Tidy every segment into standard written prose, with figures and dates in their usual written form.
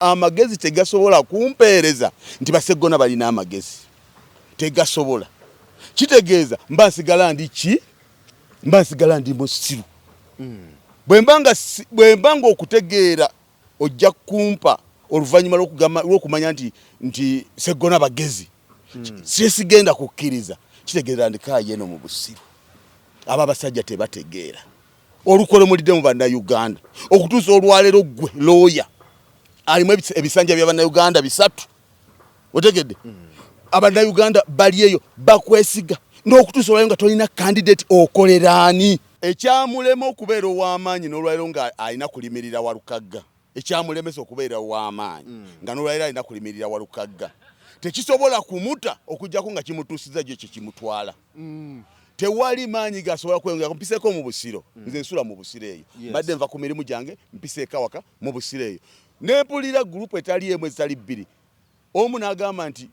amagezi tegasobola kumpeereza nti Baseggona balina amagezi tegasobola kitegeeza mbasigala ndi musiru bwembanga okutegeera ojja kumpa oluvannyuma lw'okumanya nti Sseggona bagezi sisigenda kukkiriza kitegeeza ndikaayo eno mu busiru aba abasajja tebategeera olukole mulidde mu bannayuganda okutuusa olwaleero gwe looya alimu ebisanja by'abannayuganda 3 otegedde abannayuganda bali eyo bakwesiga n'okutuusa olwaleero nga tolina candidate okoleraani ekyamulema okubeera ow'amaanyi n'olwaleero nga alina kulimirira Walukagga ekyamulemesa okubeera ow'amaanyi nga n'olwaleero alina kulimirira Walukagga tekisobola kumuta okujjako nga kimutuusiza gye kimutwala tewali maanyi gasobola kweyongera mpiseeko mu busiro nze nsula mu busiro eyo mbadde nva ku mirimu gyange mpiseeko awaka mu busiro eyo nempulira gurupu etali emu ezitali 2 omu n'agamba nti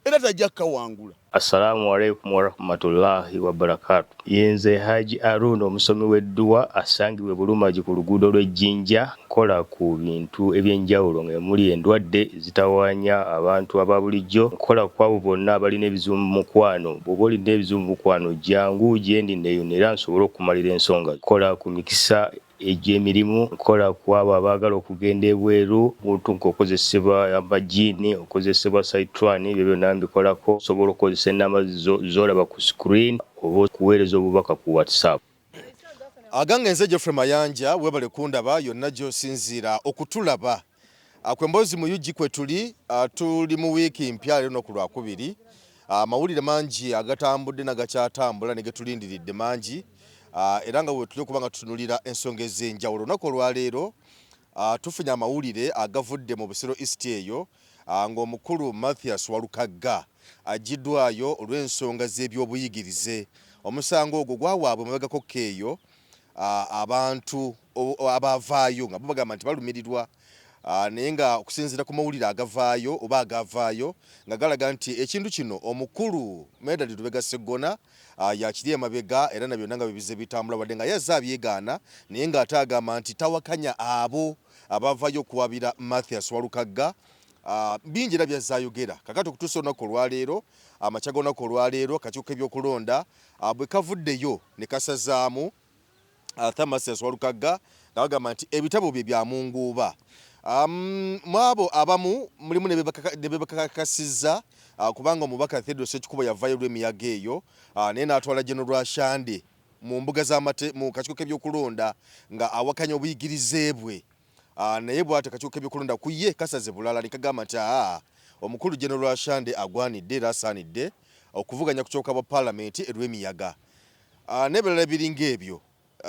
era tajja kawangula. Assalamu alaikum warahmatullahi wabarakatuh. Yenze Haji Arun omusomi w'edduwa asangibwe Bulumagi ku luguudo lw'Ejjinja nkola ku bintu ebyenjawulo ng'emuli endwadde zitawaanya abantu aba bulijjo nkola ku abo bonna abalina ebizibu mu mukwano bw'oba olina ebizibu mu mukwano jangu gyendi neeyonera nsobole okumalira ensonga nkola ku mikisa egy'emirimu nkola ku abo abaagala okugenda ebweru muntu ng'okozesebwa amajiini okozesebwa saitwani ebyo byonna mbikolako osobola okukozesa ennamba z'olaba ku screen oba okuweereza obubaka ku WhatsApp. Agange nze Geoffrey Mayanja webale kundaba yonna gy'osinziira okutulaba kwemboozi mu UG kwe tuli mu wiiki mpya leero ku Lwakubiri amawulire mangi agatambudde nagakyatambula ne getulindiridde mangi era nga bwe tuli okuba nga tutunulira ensonga ez'enjawulo olunaku olwaleero tufunye amawulire agavudde mu Busiro East eyo ng'omukulu Mathias Walukagga agiddwayo olw'ensonga z'ebyobuyigirize omusango ogwo gwawaabwe mabegako keeyo abantu abavaayo nga bagamba nti balumirirwa naye nga okusinziira ku mawulire agavaayo oba agavaayo nga galaga nti ekintu kino omukulu Medard Lubega Sseggona yakiri emabega era nabyo nanga bibize bitambula wadde nga yazza abyegaana naye nga ate agamba nti tawakanya abo abavaayo okuwabira Mathias Walukagga bingi era byazaayogera kakati okutuusa olunaku olwaleero amakya g'olunaku olwaleero akakiiko k'ebyokulonda bwe kavuddeyo ne kasazaamu Mathias Walukagga nga bagamba nti ebitabo bye byamunguuba mwabo abamu mulimu ne bebakakasizza kubanga omubaka Theodore Ssekikubo yavaayo olw'emiyaga eyo naye n'atwala General Shande mu mbuga mu kakiiko k'ebyokulonda nga awakanya obuyigirize bwe naye bw'ate akakiiko k'ebyokulonda ku ye kasaze bulala ne kagamba nti omukulu General Shande agwanidde era asaanidde okuvuganya ku kyokka bwa Paalamenti olw'emiyaga n'ebirala biringa ebyo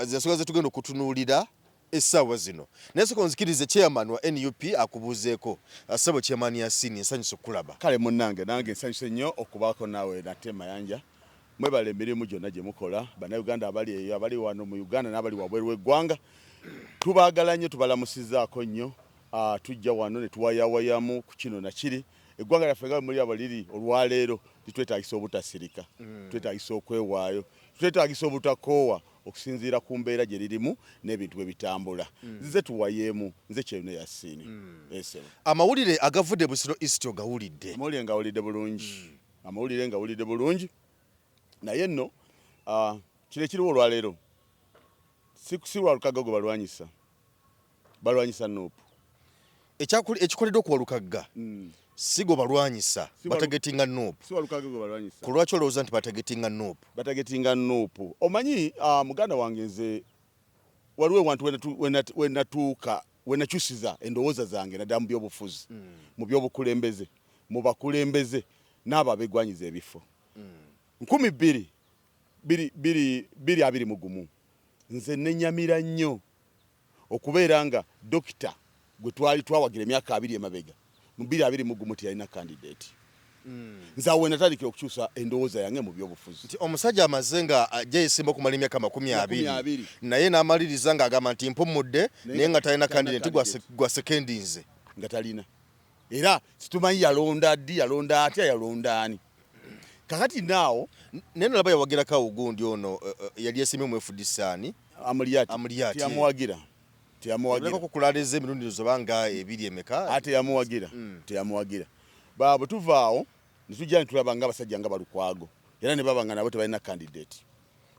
zensonga ze tugenda okutunuulira essaawa zino naye soko nzikirize chairman wa NUP akubuuzeeko Ssabo Chairman Yasin ensanyusa okulaba. Kale munnange nange ensanyusa nnyo okubaako naawe nate Mayanja mwebale emirimu gyonna gye mukola bannayuganda abali eyo abali wano mu Uganda n'abali wabweru w'eggwanga tubaagala nnyo tubalamusizaako nnyo tujja wano ne tuwayawayamu ku kino nakiri eggwanga lyaffe nga muri abaliri olwaleero litwetaagisa obutasirika twetaagisa okwewaayo twetaagisa obutakoowa okusinziira ku mbeera gye lirimu n'ebintu bwe bitambula nze tuwayeemu nze kyeno Yasini amawulire agavudde Busiro East ogawulidde amawulire ngawulidde bulungi naye nno kino ekiriwo olwaleero si Walukagga gwe balwanyisa Nuupu ekikoleddwa ku Walukagga sigo balwanyisa batagetinga Nuupu ku lwaki olowooza nti batagetinga Nuupu omanyi muganda wange nze waliwo ewantu we nakyusiza endowooza zange naddala mu byobufuzi mu byobukulembeze mu bakulembeze n'abo abegwanyiza ebifo 2021 nze nenyamira nnyo okubeera nga dokita gwe twali twawagira emyaka 2 emabega mu 2021 tiyalina candidate nze awo natandikira okukyusa endowooza yange mu byobufuzi nti omusajja amaze nga ajja yesimba okumala emyaka 20 naye n'amaliriza ng'agamba nti mpumudde naye nga talina candidate gwa sekendinze nga talina era situmanyi yalonda ddi yalonda atya yalonda ani kakati naawo naye nalaba yawagirako ugundi ono yali yesimye mu FDC ani Amuliyati tiyamuwagira teyamuwagira kukulaliza emirundi zobanga ebiri emeka ate teyamuwagira bwe tuvaawo ne tujja ne tulaba nga abasajja nga Balukwago era ne baba nga nabo tebalina candidate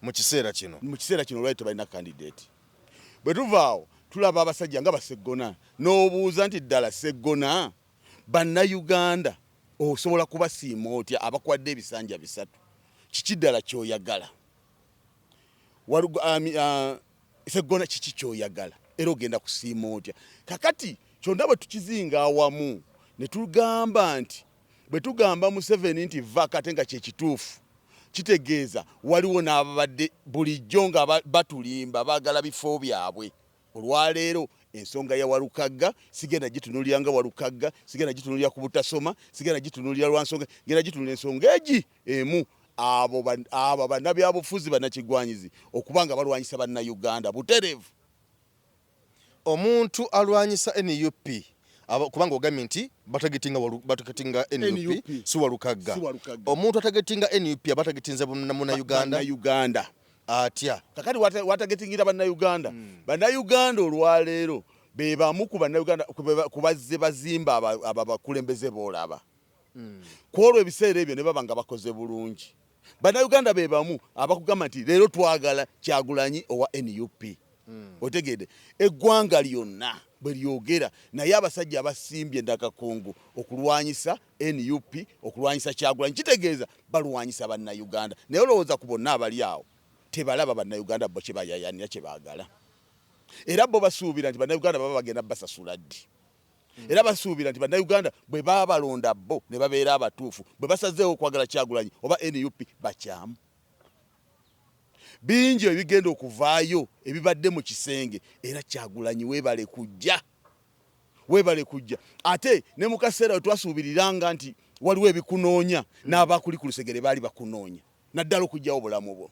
mu kiseera kino lwali tebalina candidate. Bwe tuvaawo tulaba abasajja nga Baseggona n'obuuza nti ddala Seggona bannayuganda osobola kubasiima otya abakwadde ebisanja bisatu kiki ddala kyoyagala Seggona kiki kyoyagala era ogenda kusiima otya kakati kyonna bwe tukizinga awamu ne tugamba nti bwe tugamba Museveni nti va kate nga kyekituufu kitegeeza waliwo n'ababadde bulijjo nga batulimba baagala bifo byabwe. Olwaleero ensonga ya Walukagga sigenda gitunulira nga Walukagga, sigenda gitunulira ku butasoma, sigenda gitunulira lwansonga, ngenda gitunulira ensonga egi emu abo bannabyabufuzi bannakigwanyizi okubanga balwanyisa bannayuganda butereevu. Omuntu alwanyisa NUP kubanga ogambye nti batagetinga NUP si Walukagga. Omuntu atagetinga NUP abatagetinza Uganda atya kakati watagetingira bannayuganda bannayuganda olwaleero be bamu ku bannayuganda kubazze bazimba abakulembeze boolaba kwolwo ebiseera ebyo ne baba nga bakoze bulungi. Bannayuganda be bamu abakugamba nti leero twagala Kyagulanyi owa NUP. Otegede eggwanga lyonna bwe lyogera naye abasajja abasimbye Ndakakungu okulwanyisa NUP okulwanyisa Kyagulanyi kitegeeza balwanyisa bannayuganda naye olowooza ku bonna abali awo tebalaba bannayuganda bo kyebayayanira kyebaagala era bo basuubira nti bannayuganda baba bagenda basasula ddi era basuubira nti bannayuganda bwe baba balonda bo ne babeera abatuufu bwe basazeewo okwagala Kyagulanyi oba NUP bakyamu. Bingi ebigenda okuvaayo ebibadde mu kisenge era Kyagulanyi weebale kujja ate ne mu kaseera twasuubiriranga nti waliwo ebikunoonya n'abakuli ku lusegere baali bakunoonya naddala okujjawo obulamu bwo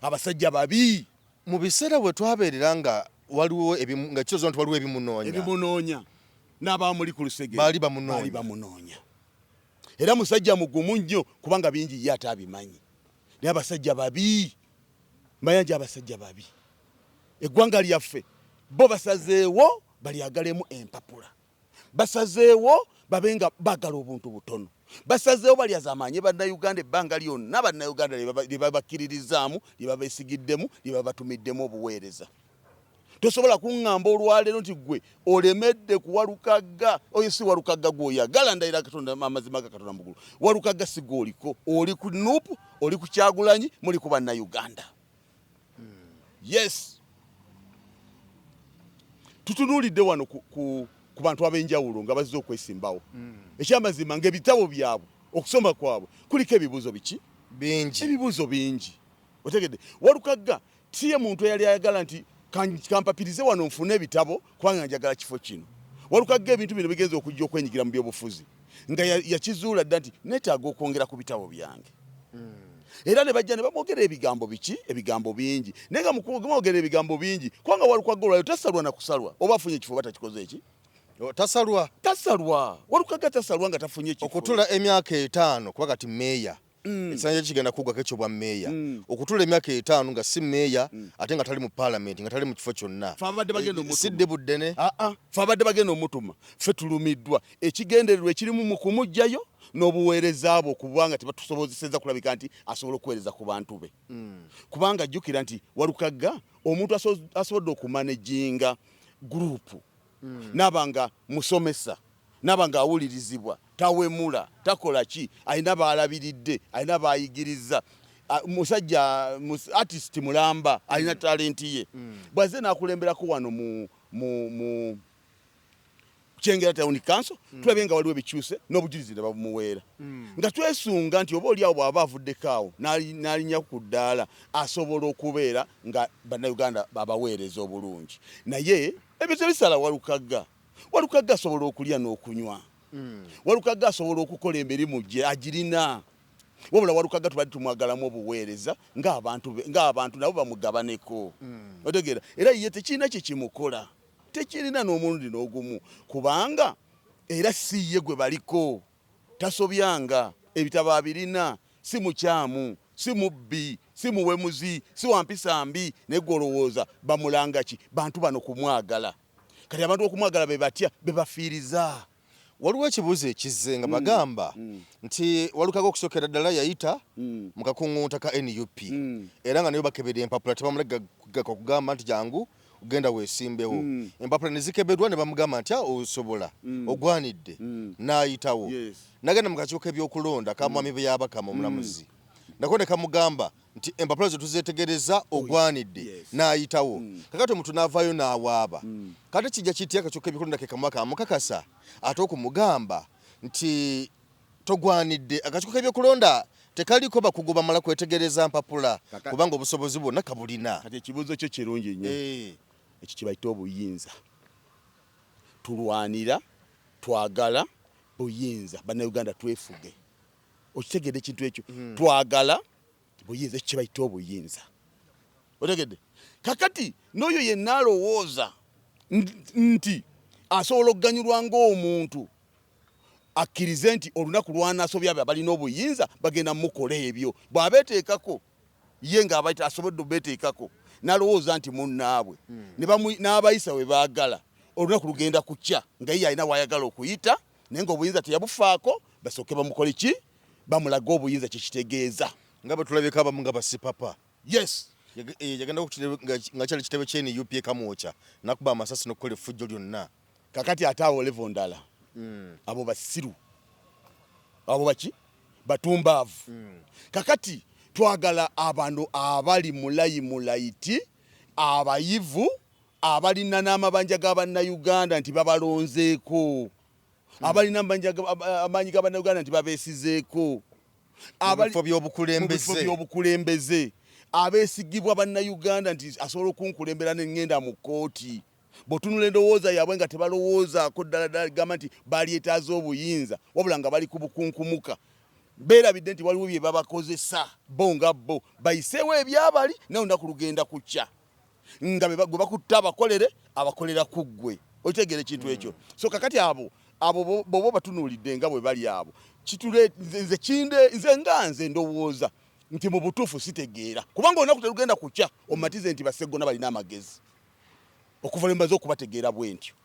abasajja babi mu biseera bwe twabeerera nga waliwo nga kirozo nti waliwo ebimunoonya n'abamuli ku lusegere baali bamunoonya era musajja mugumu nnyo kubanga bingi ye ate abimanyi naye abasajja babi mayanja abasajja babi eggwanga lyaffe bo basazeewo balyagalemu empapula basazeewo babenga bagala obuntu butono basazeewo balyazaamaanye bannayuganda ebbanga lyonna bannayuganda lye babakkiririzaamu lye babeesigiddemu lye babatumiddemu obuweereza. Tosobola kuŋŋamba olwaleero nti gwe olemedde ku Walukagga oyo si Walukagga gw'oyagala ndayira Katonda amazima ga Katonda mugulu Walukagga si gw'oliko oli ku Nuupu oli ku Kyagulanyi muli ku bannayuganda. Yes tutunuulidde wano ku bantu ab'enjawulo nga bazze okwesimbawo ekyamazima ng'ebitabo byabwe okusoma kwabwe kuliko ebibuuzo ebibuuzo bingi otegedde. Walukagga tiye muntu eyali ayagala nti kampapirize wano nfune ebitabo kubanga njagala kifo kino. Walukagga ebintu bino bigenza okujja okwenyigira mu byobufuzi nga yakizuula dda nti neetaaga okwongera ku bitabo byange. Era ne bajja ne bamwogera ebigambo bingi naye nga mukwogera ebigambo bingi kubanga Walukagga olwayo tasalwa na kusalwa oba afunye ekifo oba takikoze eki tasalwa Walukagga tasalwa nga tafunye ekifo okutula emyaka 5 kuba kati meeya ekisanja kigenda kuggwako ekyo bwa meeya okutula emyaka 5 nga si meeya ate nga tali mu paalamenti nga tali mu kifo kyonna sidde buddene fe abadde bagenda omutuma ffe tulumiddwa ekigendererwa ekirimu mu kumugjayo n'obuweereza abo kubanga tebatusobozeseza kulabika nti asobola okuweereza ku bantu be kubanga jjukira nti Walukagga omuntu asobodde okumanejinga gurupu n'abanga musomesa n'abanga awulirizibwa tawemula takola ki alina baalabiridde alina bayigiriza musajja artist mulamba alina talenti ye bwaze n'akulemberako wano mu Kyengera Town Council tulabye nga waliwo ebikyuse n'obujulizi ne babumuweera nga twesunga nti oba oli awo bw'aba avuddeko awo n'alinnya ku ddaala asobola okubeera nga bannayuganda babaweereza obulungi naye ebyo tebisala Walukagga asobola okulya n'okunywa Walukagga asobola okukola emirimu gye agirina wabula Walukagga tubadde tumwagalamu obuweereza ng'abantu nabo bamugabaneko otegeera era ye tekirina kye kimukola tekirina n'omulundi n'ogumu kubanga era si ye gwe baliko tasobyanga ebitabo abirina si mukyamu si mubbi si muwemuzi si wampisa mbi negolowooza bamulanga ki bantu bano kumwagala kati abantu okumwagala be batya be bafiiriza. Waliwo ekibuuzo ekizze nga bagamba nti walukako okusokera ddala yayita mu kakuŋŋunta ka NUP era nga nayo bakebera empapula tebamulega kugamba nti jangu ugenda weesimbewo empapula ne zikebedwa ne bamugamba nti osobola ogwanidde n'ayitawo nagenda mu kakiiko k'ebyokulonda ka mwami Byabakama omulamuzi nako ne kamugamba nti empapula zo tuzeetegereza ogwanidde n'ayitawo kakati omuntu n'avaayo n'awaaba kati kijja kitya akakiiko k'ebyokulonda ke kamaka amukakasa ate okumugamba nti togwanidde akakiiko k'ebyokulonda tekaliko bakugu bamala kwetegereza mpapula kubanga obusobozi bwonna kabulina. Kati ekibuuzo kyo kirungi nnyo ekyo kibayita obuyinza tulwanira twagala buyinza bannayuganda twefuge okitegedde ekintu ekyo twagala buyinza ekyo kibayita obuyinza otegedde kakati n'oyo yenna alowooza nti asobola okuganyulwa ng'omuntu akkirize nti olunaku lwanasobya abalina obuyinza bagenda mukola ebyo bw'abeeteekako ye ng'abayita asobodde obeeteekako n'alowooza nti munnaabwe n'abayisa we baagala olunaku lugenda kukya nga ye alina wayagala okuyita naye ng'obuyinza teyabufaako basooke bamukole ki bamulaga obuyinza kyekitegeeza nga bwe tulabika abamu nga basipapa yes yagenda nga kyali kitebe kye NUP ekamwokya nakuba amasasi n'okukola effujjo lyonna kakati ate awo levo ndala abo basiru abo baki batumbaavu kakati twagala abantu abali mulayiti abayivu abalina n'amabanja g'abannayuganda nti babalonzeeko abalina amaanyi g'abannayuganda nti babeesizeeko ebifo by'obukulembeze abeesigibwa bannayuganda nti asobola okunkulembera n'engenda mu kkooti bw'otunula endowooza yaabwe nga tebalowoozaako ddala gamba nti balyetaaza obuyinza wabula nga bali ku bukunkumuka beerabidde nti waliwo bye babakozesa bo nga bo bayiseewo ebyabali naye olunaku lugenda kukya nga gwe bakutta abakolera ku ggwe okitegera ekintu ekyo so kakati abo boba batunuulidde nga bwe bali abo nze nze ndowooza nti mu butuufu sitegeera kubanga olunaku terugenda kukya omumatize nti Baseggona balina amagezi okuva lwe mbaze okubategeera bwe ntyo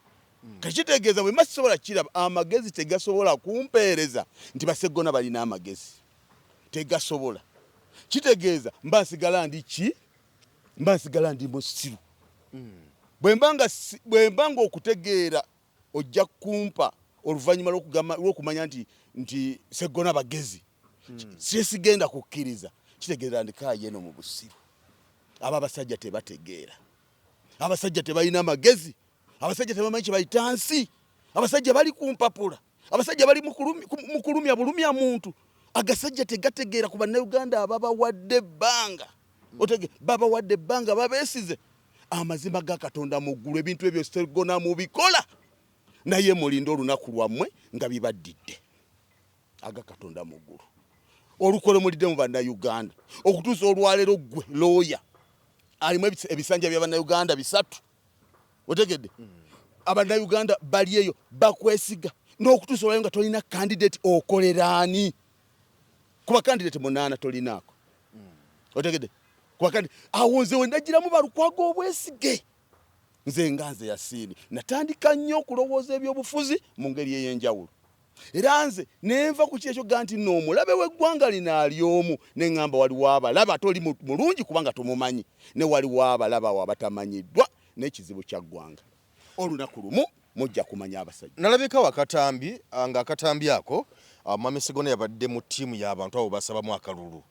kati kitegeeza bwe masisobola kiraba amagezi tegasobola kumpeereza nti Baseggona balina amagezi tegasobola kitegeeza mba nsigala ndi musiru bwe mbanga okutegeera ojja kumpa oluvannyuma lw'okumanya nti Seggona bagezi sigenda kukkiriza kitegeeza ndikaayo eno mu busiru abo abasajja tebategeera abasajja tebalina magezi abasajja tebamanyi kye bayita nsi abasajja bali ku mpapula abasajja bali mu kulumya bulumya muntu agasajja tegategeera ku bannayuganda ababawadde ebbanga babawadde ebbanga babeesize amazima ga Katonda mu ggulu ebintu ebyo Seggona mubikola naye mulinda olunaku lwammwe nga bibaddidde aga Katonda mu ggulu olukole mulidde mu bannayuganda okutuusa olwaleero ggwe looya alimu ebisanja bya bannayuganda 3 otegedde abannayuganda bali eyo bakwesiga n'okutuusa olwaleero nga tolina candidate okoleraani kuba candidate 8 tolinaako otegedde kuba candidate awo nze we nagiramu balukwaga obwesige nze Yasiini natandika nnyo okulowooza ebyobufuzi mu ngeri ey'enjawulo era nze nenva ku kyekyo ga nti n'omulabe w'eggwanga lino ali omu ne ŋŋamba waliwo abalaba ate oli mulungi kubanga tumumanyi ne waliwo abalaba awo abatamanyiddwa n'ekizibu kya ggwanga olunaku lumu mujja kumanya abasajja nalabika wakatambi nga akatambi ako Mwami Seggona yabadde mu ttiimu y'abantu abo basabamu akalulu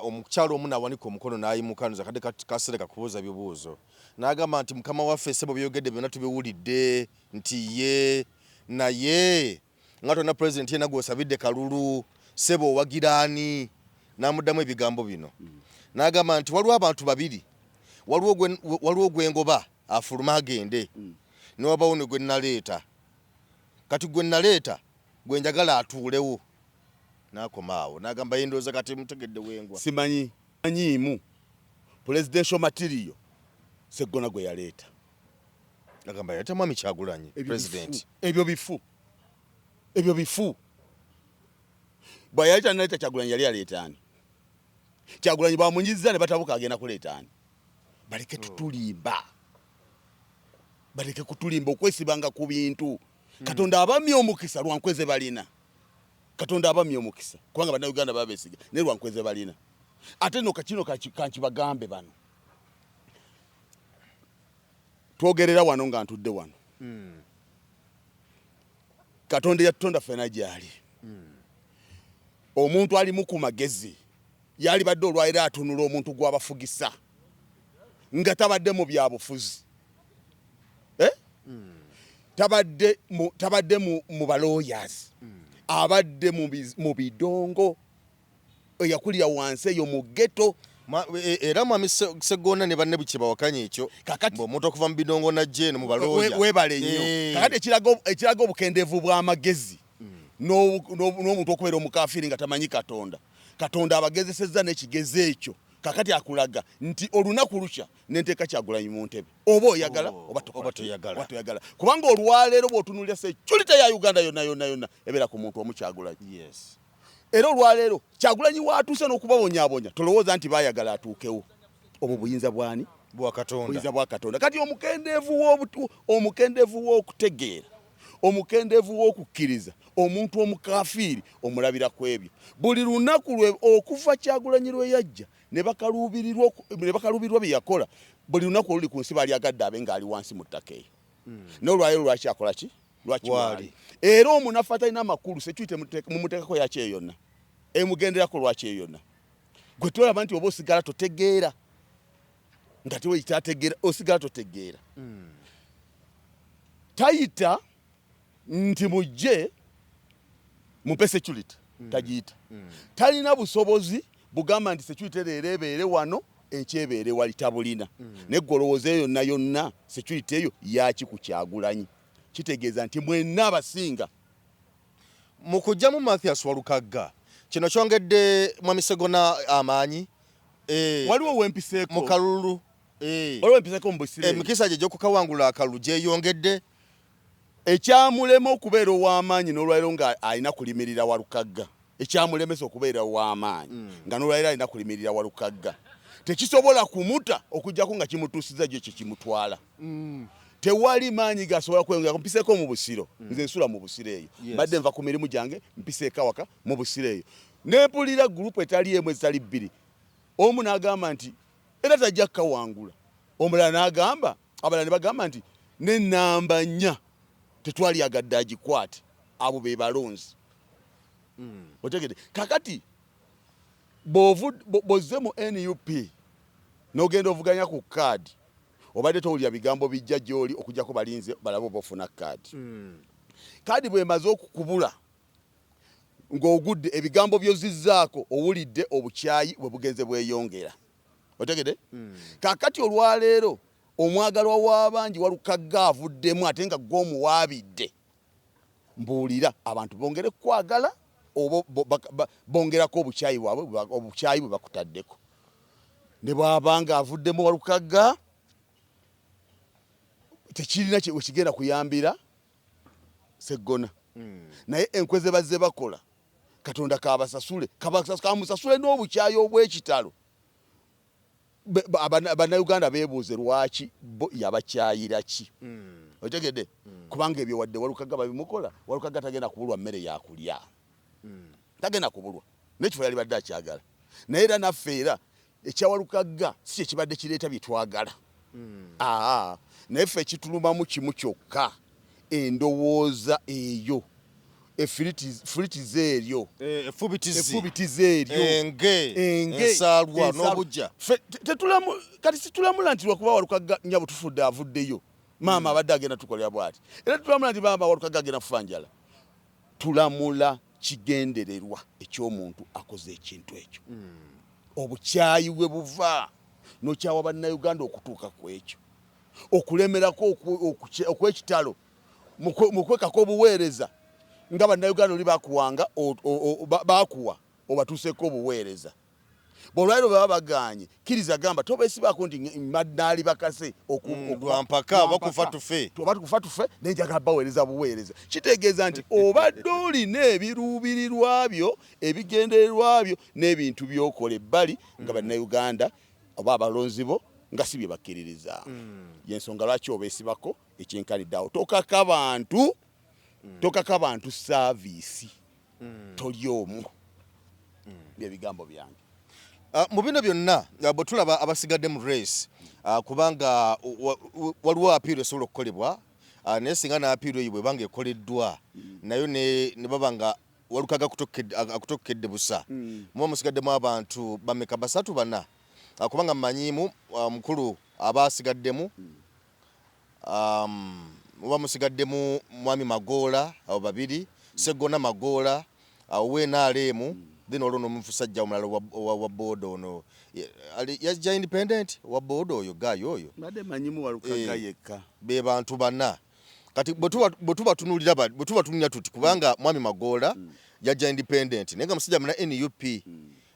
omukyalo omu n'awanika omukono n'ayimuka nze kadde kasere kakubuuza bibuuzo n'agamba nti mukama waffe ssebo byogedde byonna tubiwulidde nti ye naye nga tonna president yena gw'osabidde kalulu ssebo owagiraani n'amuddamu ebigambo bino n'agamba nti waliwo abantu babiri waliwo gwengoba afuluma agende ne wabawo ne gwe naleeta kati gwe naleeta gwe njagala atuulewo n'akomaawo n'agamba yendooza kati mutegedde wengwa simanyiimu presidential material Seggona gwe yaleeta agamba yaleeta Mwami Kyagulanyi president ebyo bifu bwe yaleeta naleeta Kyagulanyi yali aleetaani Kyagulanyi bamunyiziza ne batabuka agenda kuleeta ani. Baleke tutulimba. Baleke kutulimba okwesibanga ku bintu. Katonda abamye omukisa lwankweze balina. Katonda abamye omukisa kubanga bannayuganda babesiga ne lwankweze balina. Ate no kachino kankibagambe bano. Twogerera wano nga ntudde wano. Katonda yatonda fena gyali. Omuntu ali mu magezi yali badde olwaira atunula omuntu gw'abafugisa nga tabadde mu byabufuzi. Tabadde mu balawyers. Abadde mu bidongo eyakulira wansi eyo mu ghetto. Era mwami Sseggona ne banne bukiba wakanye ekyo omuntu okuva mu bidongo najje no mu balooya webale nnyo. Kakati ekiraga obukendeevu bw'amagezi n'omuntu okubeera omukafiri nga tamanyi Katonda. Katonda abagezesezza n'ekigezi ekyo. Kakati akulaga nti olunaku lukya nenteeka Kyagulanyi mu ntebe. Oba oyagala oba toyagala. Kubanga olwaleero bw'otunuulira Security ya Uganda yonna ebeera ku muntu omu Kyagulanyi. Yes. Era olwaleero Kyagulanyi waatuuse n'okubabonyaabonya tolowooza nti baayagala atuukewo. Obwo buyinza bwani? Bwa Katonda. Buyinza bwa Katonda. Kati omukendeevu w'okutegeera, omukendeevu w'okukkiriza, omuntu omukafiri omulabira ku ebyo. Buli lunaku okuva Kyagulanyi lwe yajja ne bakaluubirirwa bye yakola, buli lunaku oluli ku nsi baali agadde abe ng'ali wansi mu ttaka eyo. N'olwaleero lwaki akola ki? Lwaki wali. Era omunafu atalina amakulu Security mumuteekako yaki eyo yonna. Emugenderako lwaki eyo yonna. Gwe tulaba nti oba osigala totegeera. Nga teweeyita ategeera, osigala totegeera. Tayita nti mujje mumpe Security. Tagiyita. Talina busobozi bugamba nti Security leero ebeere wano ekyebeere wali tabulina. Neggolowooza eyo yonna Security eyo yaki ku Kyagulanyi. Kitegeeza nti mwenna abasinga mu kujjamu Mathias Walukagga kino kyongedde mwami Sseggona amaanyi. Waliwo wempiseeko mu kalulu. Waliwo wempiseeko mu Busire. Emikisa gye gy'okukawangula akalulu gyeyongedde. Ekyamulema okubeera ow'amaanyi n'olwaliro nga alina kulimirira Walukagga. Ekyamulemesa okubeera ow'amaanyi nga n'olwaliro alina kulimirira Walukagga. Tekisobola kumuta okujjako nga kimutuusiza gye kimutwala. Tewali maanyi gasobola kweyongera. Mpiseeko mu Busiro. Nze nsula mu Busiro eyo. Badde nva ku mirimu gyange mpiseeko awaka mu Busiro eyo. Nempulira gurupu etali emu ezitali bbiri. Omu n'agamba nti era tajja kukawangula. Omulala n'agamba, abalala ne bagamba nti n'ennamba 4 tetwali agadde agikwate. Abo be balonzi. Otegedde. Kakati bozze mu NUP n'ogenda ovuganya ku kaadi. Obadde towulira bigambo bijja gy'oli okujjako balinze balaba oba ofuna kaadi. Kaadi bw'emaze okukubula ng'ogudde ebigambo by'ozizzaako owulidde obukyayi bwe bugenze bweyongera. Otegedde? Kaakati olwaleero omwagalwa w'abangi Walukagga avuddemu ate nga gw'omuwaabidde. Mbuulira abantu bongere kwagala oba bongerako obukyayi bwe bakutaddeko. Ne bw'abanga avuddemu Walukagga tekirina kye kigenda kuyambira Sseggona. Naye enkweze bazze bakola Katonda kabasasule kamusasule n'obukyayi obw'ekitalo. Bannayuganda beebuuze lwaki yabakyayira ki. Otegedde? Kubanga ebyo wadde Walukagga babimukola, Walukagga tagenda kubulwa mmere yakulya. Tagenda kubulwa n'ekifo yali badde akyagala. Naye era naffe era ekya Walukagga si kye kibadde kireeta bye twagala. Naye ffe ekitulumamu kimu kyokka, endowooza eyo, effulitize eryo, effubitize eryo, ensaalwa n'obujja. Kati situlamula nti lwakuba Walukagga nnyabo tufudde avuddeyo. Maama abadde agenda tukolera bw'ati. Era tulamula nti maama Walukagga agenda kufa njala. Tulamula kigendererwa eky'omuntu akoze ekintu ekyo. Obukyayi bwe buva n'okyawa bannayuganda okutuuka ku ekyo. Okulemerako okw'ekitalo mu kwekako obuweereza nga bannayuganda oli bakuwanga bakuwa obatuuseeko obuweereza. Bolwairo baba baganye kiriza gamba tobesibako nti madali bakase mpaka bakufa tufe tufa tufe nenjaga baweereza buweereza kitegeeza nti obadde olina ebiruubirirwa byo ebigendererwa byo n'ebintu byokola ebbali nga bannayuganda oba abalonzi bo nga si bye bakkiririza yensonga lwaki obeesibako ekyenkaniddeawo tokaka bantu saaviisi toli omu byebigambo byange. Mu bino byonna bwe tulaba abasigadde mu race kubanga waliwo apiiro esobola okukolebwa naye singa n'apiiro eyo bwebanga ekoleddwa nayo ne baba nga walukaga akutokedde busa muba musigaddemu abantu bameka 3 4 kubanga mmanyiimu mukulu abasigaddemu muba musigaddemu mwami Magoola abo 2 Segona Magoola wenaalemu then olwo nomusajja omulala wa board ono yajja independent wa board oyo gayo oyo mbadde manyimu walukaga yekka be bantu 4 kati bwetubatunulira tuti kubanga mwami Magoola yajja independent nenga musajja muna NUP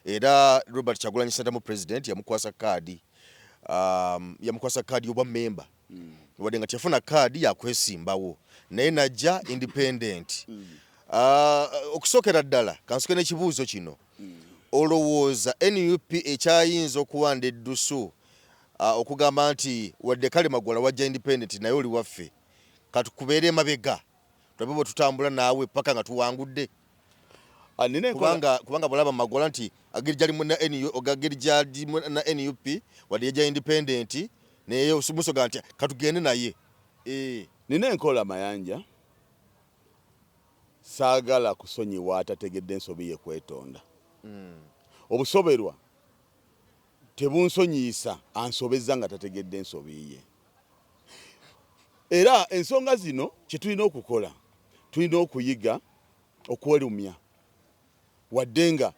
era Robert Kyagulanyi Ssentamu president yamukwasa kaadi obwa member wadde nga tefuna kaadi yakwesimbawo naye najja independent. Okusookera ddala kansuke n'ekibuuzo kino olowooza NUP ekyayinza okuwanda eddusu okugamba nti wadde kale Magoola wajja independent naye oli waffe katukubeere emabega tulabe bwe tutambula naawe paka nga tuwangudde kubanga bwolaba Magoola nti ageri gyali na NUP wadde yajja independent naye osumusoga nti katugende naye nina enkola Mayanja saagala kusonyiwa atategedde ensobi ye kwetonda obusoberwa tebunsonyiisa ansobezza nga tategedde ensobi ye era ensonga zino kye tulina okukola tulina okuyiga okwelumya wadde nga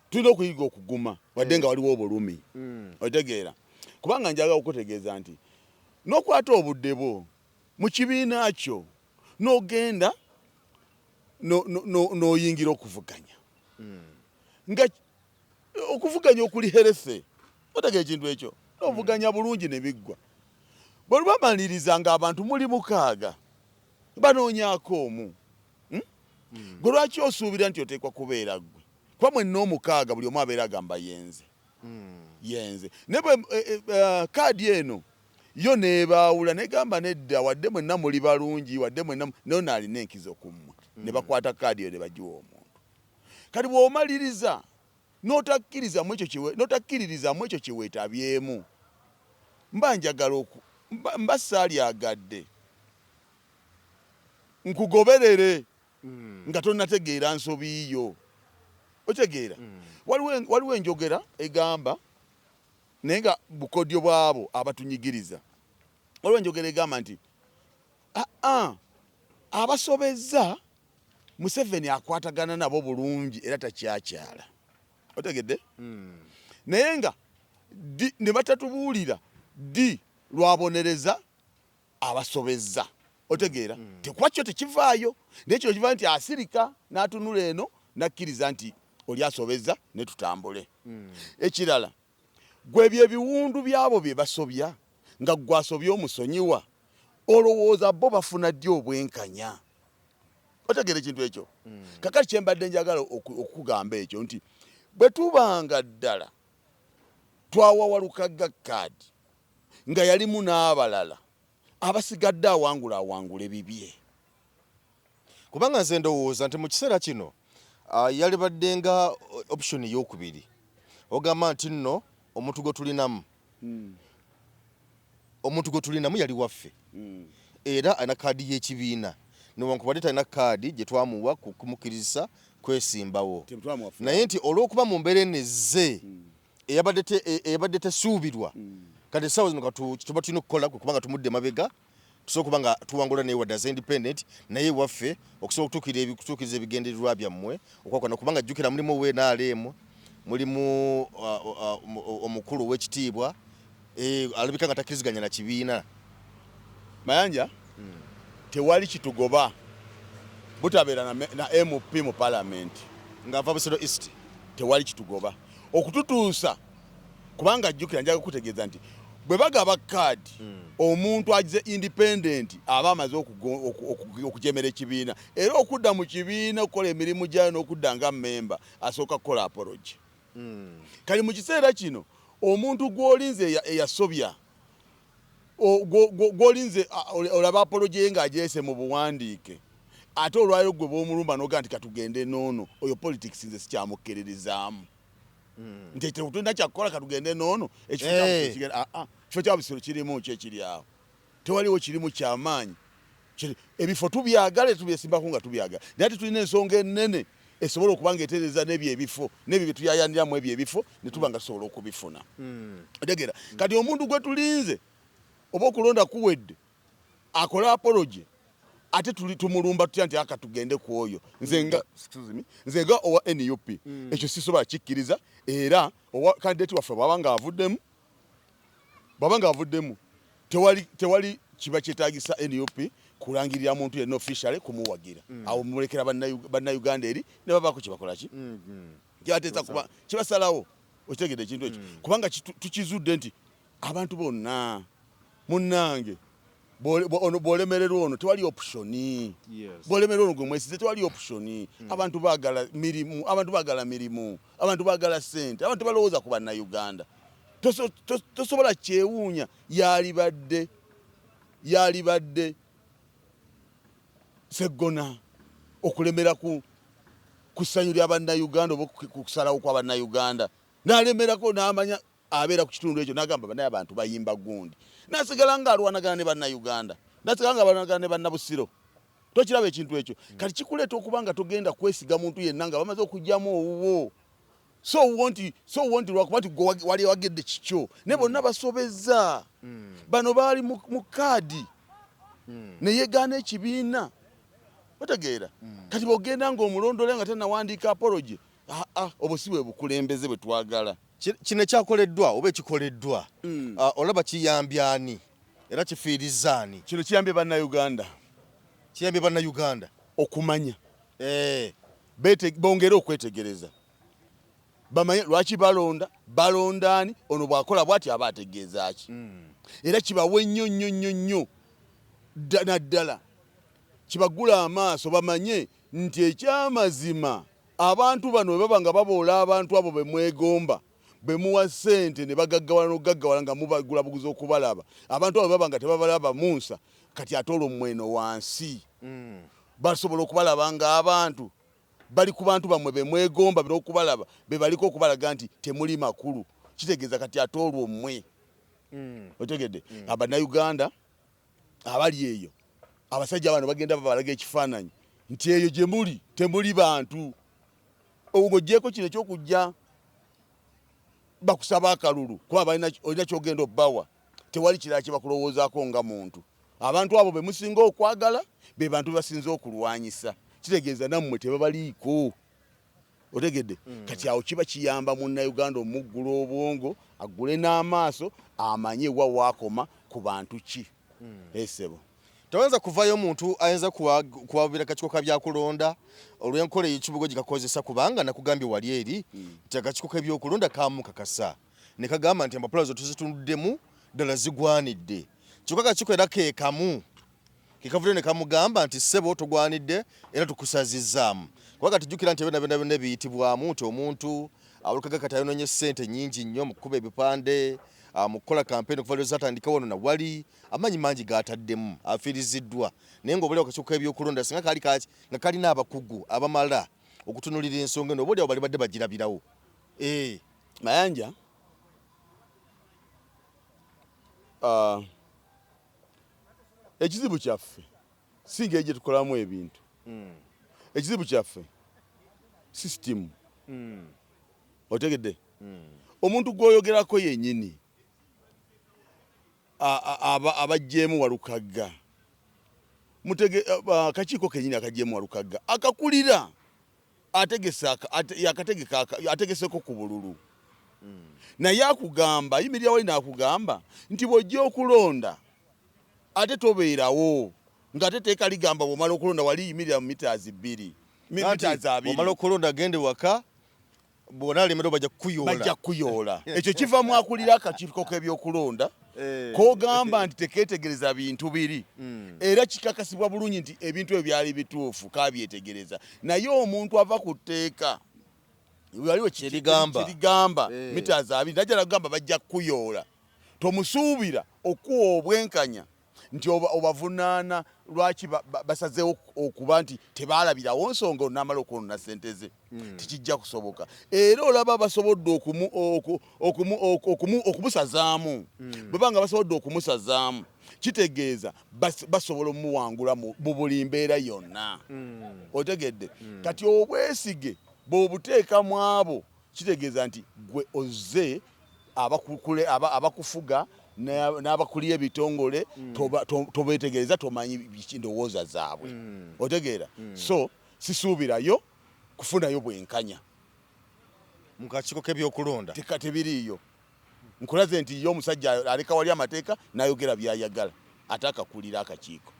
tulina okuyiga okuguma wadde nga waliwo obulumi otegeera kubanga njagala okutegeeza nti n'okwata obudde bwo mu kibiina kyo n'ogenda noyingira okuvuganya nga okuvuganya okuli herefe otegeera ekintu ekyo novuganya bulungi ne biggwa bwe lubamaliriza nga abantu muli 6 banoonyako omu gwe lwaki osuubira nti oteekwa kubeera ggwe kuba mwenna 6 buli omu abeera agamba yenze ne bwe kaadi eno yo nebaawula negamba nedda wadde mwenna muli balungi wadde mwenna nayo naalina enkizo ku mmwe ne bakwata kaadi eyo ne bagiwa omuntu kati bw'omaliriza n'otakkiririzamu ekyo kiweetabyemu mba njagala mba saalyagadde nkugoberere nga tonnategeera nsobi yo otegeera waliwo enjogera egamba naye nga bukodyo bwabo abatunyigiriza waliwo enjogera egamba nti abasobezza Museveni akwatagana nabo bulungi era takyakyala otegedde naye nga ne batatubuulira lwabonereza abasobezza otegeera tekuba kyo tekivaayo naye kino kivaayo nti asirika n'atunula eno nakkiriza nti oli asobezza ne tutambule ekirala gwe ebyo ebiwundu byabo bye basobya nga gwe asobya omusonyiwa olowooza bo bafuna ddi obwenkanya otegeera ekintu ekyo kakati kyembadde njagala okugamba ekyo nti bwe tubanga ddala twawawalukaga kaadi nga yalimu n'abalala abasigadde awangula bibye kubanga nze ndowooza nti mu kiseera kino yali badde nga option ey'okubiri ogamba nti nno omuntu gwe tulinamu yali waffe era alina kaadi y'ekibiina newankubadde talina kaadi gye twamuwa kumukkirizisa kwesimbawo naye nti olw'okuba mu mbeera enezze eyabadde tesuubirwa kati essaawa zino tuba tulina okukola kubanga tumudde mabega tusobola okuba nga tuwangula naye wadde as independent naye waffe okusobola okutuukiriza ebigendererwa byammwe okwakwana kubanga jjukira mulimu wenaalemu mulimu omukulu w'ekitiibwa alabika nga takkiriziganya na kibiina Mayanja tewali kitugoba butabeera na MP mu parliament ng'ava Busiro East tewali kitugoba okututuusa kubanga jjukira njaga kutegeeza nti bwe bagaba kaadi omuntu agize independent aba amaze okujemera ekibiina era okudda mu kibiina okukola emirimu gyayo n'okudda nga memba asooka kukola apology. Kali mu kiseera kino omuntu gw'olinze eyasobya gw'olinze olaba apology ye ng'agyese mu buwandiike ate olwayo gwe bw'omulumba n'ogaa nti katugende noono oyo politics nze sikyamukkirizaamu nti tulina kyakukola katugende noono ekifo kya busiro kirimu kyekiri awo tewaliwo kirimu kyamaanyi ebifo tubyagala tubyesimbako nga tubyagala naye ate tulina ensonga ennene esobola okuba nga etereza n'ebyo ebifo n'ebyo bye tuyayaniramu ebyo ebifo ne tuba nga tusobola okubifuna otegera kati omuntu gwe tulinze oba okulonda kuwedde akola apology ate tumulumba tutya nti akatugende ku oyo nze nga owa NUP ekyo sisobola kikkiriza era owa kandidate waffe bwaba nga avuddemu tewali kiba kyetaagisa NUP kulangirira muntu yenna officially kumuwagira awo mulekera bannayuganda eri ne babaako kyebakola ki kyateesa kuba kibasalawo okitegedde ekintu ekyo kubanga tukizudde nti abantu bonna munnange bw'olemererwa ono tewali optioni bw'olemererwa ono gwe mwesize tewali optioni abantu baagala mirimu abantu baagala ssente abantu balowooza ku bannayuganda tosobola kyewuunya yalibadde Sseggona okulemera ku ssanyu lya bannayuganda oba kusalawo kwa bannayuganda n'alemerako n'amanya abeera ku kitundu ekyo n'agamba banaye abantu bayimba gundi nasigala nga alwanagana ne bannayuganda nasigala nga alwanagana ne bannabusiro tokiraba ekintu ekyo kati kikuleeta okuba nga togenda kwesiga muntu yenna nga bamaze okugyamu owuwo so wonti lwakuba nti wali wagedde kikyo ne bonna basobezza bano baali mu kaadi ne yeegaana ekibiina otegeera kati bw'ogenda ng'omulondole nga tannawandiika apology obwo si bwe bukulembeze bwe twagala. Kino ekyakoleddwa oba ekikoleddwa olaba kiyambye ani era kifiiriza ani? Kino kiyambye bannayuganda okumanya bongere okwetegereza bamanye lwaki balonda ani ono bwakola bwati aba ategeeza ki era kibawe nnyo naddala kibagula amaaso bamanye nti ekyamazima abantu bano bwe baba nga baboola abantu abo bemwegomba bemuwa ssente ne bagaggawala n'ogaggawala nga mubagula buguzi okubalaba abantu abo baba nga tebabalaba munsa kati ate olwo mweno wansi basobola okubalaba nga abantu bali ku bantu bamwe bemwegomba n'okubalaba be baliko okubalaga nti temuli makulu kitegeeza kati ate olwo mmwe otegedde abannayuganda abali eyo abasajja bano bagenda babalaga ekifaananyi nti eyo gye muli temuli bantu ng'oggyeko kino ekyokujja bakusaba akalulu kuba olina kyogenda obbawa tewali kirala kye bakulowoozaako nga muntu abantu abo be musinga okwagala be bantu basinze okulwanyisa kitegeeza nammwe tebabaliiko otegedde kati awo kiba kiyamba munnayuganda omuggula obwongo aggule n'amaaso amanye wa waakoma ku bantu ki esebo taweza kuvayo omuntu ayinza kuwabira kakiko ka byakulonda olw'enkola y'ekibugo gikakozesa kubanga nakugambye wali eri nti akakiko k'ebyokulonda kamukakasa ne kagamba nti empapula zo tuzitunuddemu ddala zigwanidde kyokka kakiko era keekamu kekavudde ne kamugamba nti ssebo togwanidde era tukusazizzaamu kubanga tujjukira nti byonna biyitibwamu nti omuntu awulukaga kati ayonoonye ssente nnyingi nnyo mu kukuba ebipande mu kukola kampeni okuva lwe zatandikawo ono nawali amanyi mangi gataddemu afiiriziddwa naye ng'obalira akakiko k'ebyokulonda singa kaali nga kalina abakugu abamala okutunulira ensonga eno obaolyawo bali badde bagirabirawo Mayanja ekizibu kyaffe singa egye tukolamu ebintu ekizibu kyaffe sisitimu otegedde omuntu gw'oyogerako yennyini abajjeemu Walukagga akakiiko kennyini akajjeemu Walukagga akakulira ategeseko ku bululu naye akugamba ayimirira wali n'akugamba nti bw'ojja okulonda ate tobeerawo ng'ate teeka ligamba bw'omala okulonda wali yimirira mu mitaazi 2 omala okulonda agende waka bona limero bajja kuyoola ekyo kiva mu akulira akakiiko k'ebyokulonda kogamba nti tekeetegereza bintu biri era kikakasibwa bulungi nti ebintu ebyo byali bituufu kabyetegereza naye omuntu ava ku tteeka waliwo kirigamba mitaazi abiri najala kugamba bajja kuyoola tomusuubira okuwa obwenkanya nti obavunaana lwaki basazeewo okuba nti tebaalabirawo nsonga onamala okwonona ssente ze tikijja kusoboka era olaba basobodde okumusazaamu bwebanga basobodde okumusazaamu kitegeeza basobola omuwangula mu buli mbeera yonna otegedde kati obwesige bw'obuteeka mu abo kitegeeza nti gwe ozze abakufuga n'abakulira ebitongole tobetegereza tomanyi ndowooza zaabwe otegeera so sisuubirayo kufunayo bwenkanya mu kakiiko k'ebyokulonda tebiriiyo nkulaze nti yo omusajja aleka wali amateeka n'ayogera byayagala ate akakulira akakiiko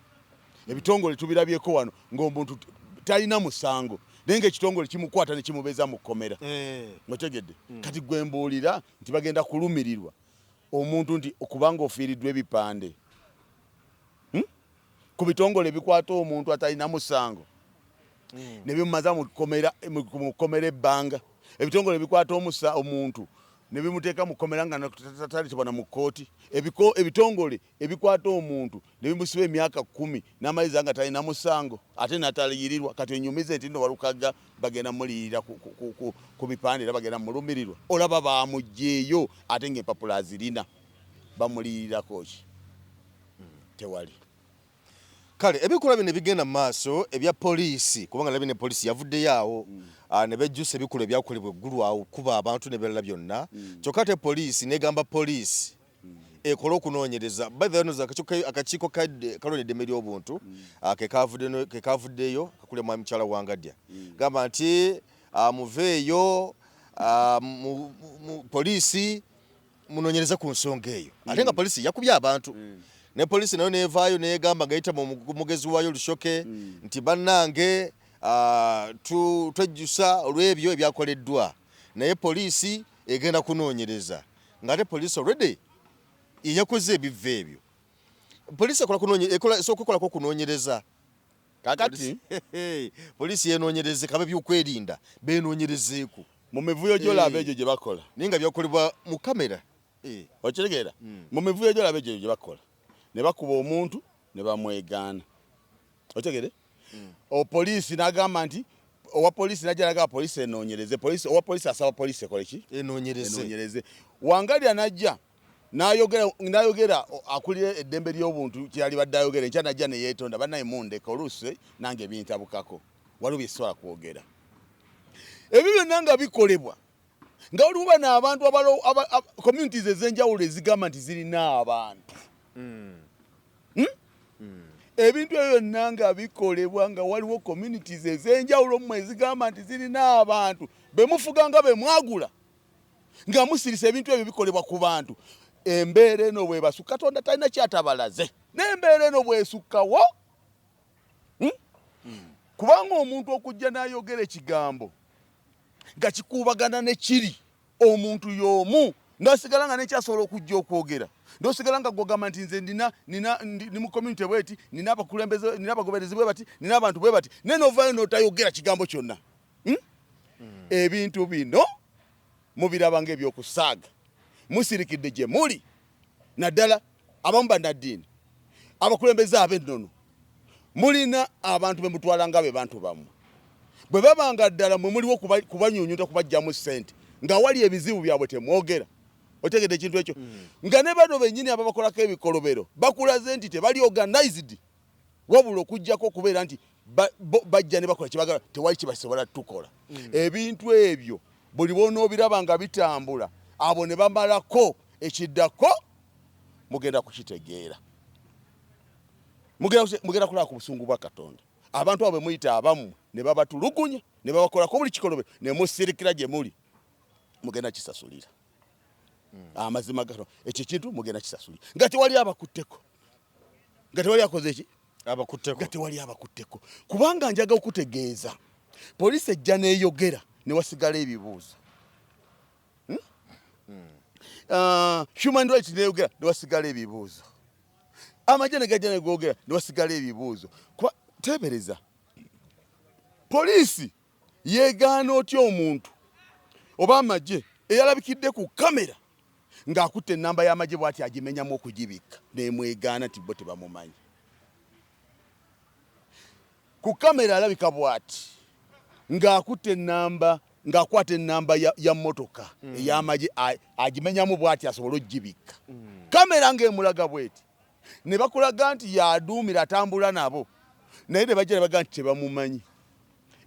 ebitongole tubirabyeko wano ng'omuntu talina musango naye ng'ekitongole kimukwata ne kimubeeza mu kkomera otegedde kati gwe mbuulira nti bagenda kulumirirwa omuntu nti okubanga ofiiriddwa ebipande ku bitongole bikwata omuntu atalina musango ne bimumaza mu kkomera ebbanga ebitongole bikwata omuntu ne bimuteeka mu kkomera nga talitibwana mu kkooti ebitongole ebikwata omuntu ne bimusiba emyaka 10 n'amaliza nga talina musango ate nataliyirirwa kati enyumize nti nno walukaga bagenda muliyirira ku bipande era bagenda mulumirirwa olaba bamugjeeyo ate ng'empapula azirina bamuliyirirako ki tewali kale ebikola bino bigenda mu maaso ebya poliisi kubanga labine poliisi yavuddeyo awo ne bejjusa ebikola ebyakolebwa eggulu awo kuba abantu ne birala byonna kyokka te poliisi negamba poliisi ekola okunoonyereza bathanoza akakiiko kalonda eddembe ly'obuntu kekavuddeyo kakule mwami mukyala wangadya gamba nti muveeyo poliisi munoonyereza ku nsonga eyo ate nga poliisi yakubye abantu ne poliisi nayo nevaayo negamba gaita mugezi waayo Lushoke nti bannange twejjusa olw'ebyo ebyakoleddwa naye poliisi egenda kunoonyereza ng'ate poliisi already yakoze ebiva ebyo poliisi esooka kunoonyereza kakati poliisi yenoonyereze kabe byokwerinda benoonyerezeeku mu mivuyo gy'olaba egyo gye bakola naye nga byakolebwa mu kamera okitegeera mu mivuyo gy'olaba egyo gye bakola ne bakuba omuntu ne bamwegaana otegere poliisi n'agamba nti owa poliisi najja n'agamba poliisi enoonyereze owa poliisi asaba poliisi ekole ki enoonyereze Wangalya najja n'ayogera akulira eddembe ly'obuntu kyali badde ayogera enkya najja ne yeetonda bannaye mundeka oluusi nange bintabukako waliwo bye sisobola kwogera ebyo byonna nga bikolebwa nga waliwo bano abantu communities ez'enjawulo ezigamba nti zirina abantu ebintu ebyo byonna nga bikolebwa nga waliwo communities ez'enjawulo mmwe ezigamba nti zirina abantu bemufuga nga bemwagula nga musirisa ebintu ebyo bikolebwa ku bantu embeera eno bwebasukka Katonda talina kyatabalaze n'embeera eno bwesukkawo kubanga omuntu okujja n'ayogera ekigambo nga kikuubagana ne kiri omuntu y'omu n'osigala nga nekyasobola okujja okwogera n'osigala nga gwogamba nti nze ndi mu community bweti nina abakulembeze nina abagoberezi bwe bati nina abantu bwe bati naye n'ovaayo n'otayogera kigambo kyonna ebintu bino mubiraba ng'ebyokusaaga musirikidde gye muli naddala abamu bannaddiini abakulembeze ab'ennono mulina abantu be mutwala nga be bantu bammwe bwe babanga ddala mwe muliwo kubanyuunyuta kubajjamu ssente nga wali ebizibu byabwe temwogera otegedde ekintu ekyo nga ne bano bennyini ababakolako ebikolobero bakulaze nti tebali organized wabula okujjako okubeera nti bajja ne bakola kibagala tewali kibasobola tukola ebintu ebyo buli bonoobiraba nga bitambula abo ne bamalako ekiddako mugenda kukitegeera mugenda kulaba ku busungu bwa Katonda abantu abo bemuyita abamu ne babatulugunya ne babakolako buli kikolobero ne musirikira gye muli mugenda kisasulira amazima gato ekyo kintu mugenda kisasulira nga tewali abakutteko nga tewali akoze ki abakutteko nga tewali abakutteko kubanga njaga okutegeeza poliisi ejja neeyogera ne wasigala ebibuuzo Human rights neeyogera ne wasigala ebibuuzo, amagye ne gajja ne googera ne wasigala ebibuuzo. Teebereza, poliisi yeegaana otya omuntu oba amagye eyalabikidde ku kamera ng'akutte ennamba y'amagye bw'ati agimenyamu okugibika n'emwegaana nti bo tebamumanyi. Ku kamera alabika bw'ati ng'akutte ennamba ng'akwata ennamba ya mmotoka ey'amagye agimenyamu bw'ati asobole okugibika. Kamera ng'emulaga bw'eti ne bakulaga nti yaduumira atambula nabo, naye ne bajja ne baga nti tebamumanyi.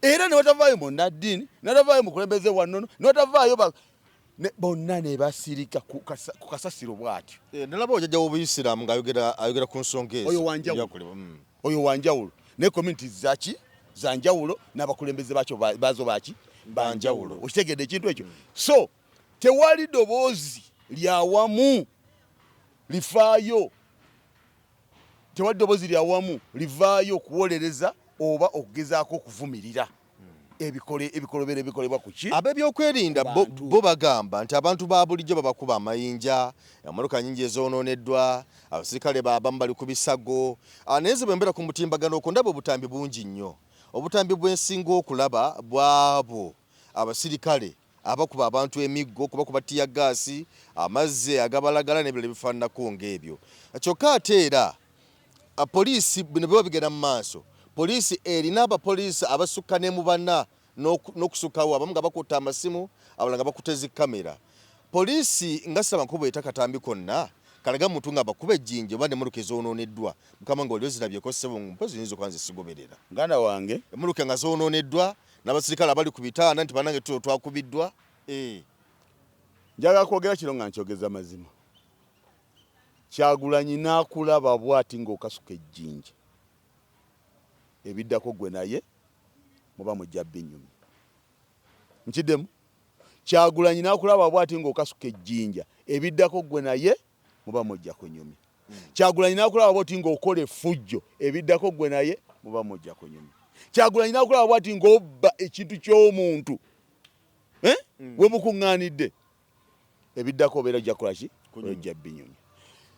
Era ne batavaayo munnaddiini, ne batavaayo mukulembeze wannono, ne batavaayo bonna ne basirika ku kasasiro bw'atyo. Nalaba ojjajja w'Obuyisiraamu ng'ayogera ku nsonga ezo. Oyo wanjawulo. Ne community za njawulo n'abakulembeze baakyo baazo baki banjawulo. Okitegedde ekintu ekyo. So tewali ddoboozi lyawamu lifaayo, tewali ddoboozi lyawamu livaayo okuwolereza oba okugezaako okuvumirira ebikolobero ebikolebwa ku ki. Ab'ebyokwerinda bo bagamba nti abantu ba bulijjo babakuba amayinja, emmotoka nyingi ezoononeddwa, abasirikale babamu bali ku bisago. Naye ze bwembeera ku mutimbagano okwo ndaba obutambi bungi nnyo. Obutambi bwensinga okulaba bw'abo abasirikale abakuba abantu emiggo, kubakuba tiyagaasi, amazzi agabalagala n'ebirala ebifaananako ng'ebyo. Kyokka ate era poliisi bino bwe bigenda mu maaso, poliisi erina abapoliisi abasukka ne mu banna n'okusukkawo, abamu nga bakutte amasimu, abalala nga bakutte zikamera. Poliisi nga saba nkubo etakatambi konna kalaga muntu nga bakuba ejjinja oba n'emmotoka ezoononeddwa, mukama nga oliyo zirabyeko ssebo mpozi nyinza okwanza sigoberera. Nganda wange emmotoka nga zoononeddwa n'abasirikale abali ku bitanda nti bannange tulo twakubiddwa. Njagala kwogera kino nga nkyogeza mazima. Kyagulanyi n'akulaba bw'ati ng'okasuka ejjinja, ebiddako gwe naye muba mujja Bbinyumi. Nkiddemu? Kyagulanyi n'akulaba bw'ati ng'okasuka ejjinja, ebiddako gwe naye muba mujja kunyumi. Kyagulanyi n'akulaba bw'ati ng'okola effujjo, ebiddako gwe naye muba mujja kunyumi. Kyagulanyi n'akulaba bw'ati ng'obba ekintu ky'omuntu we mukuŋŋaanidde, ebiddako obeera ojja kukola ki? Ojja Bbinyumi.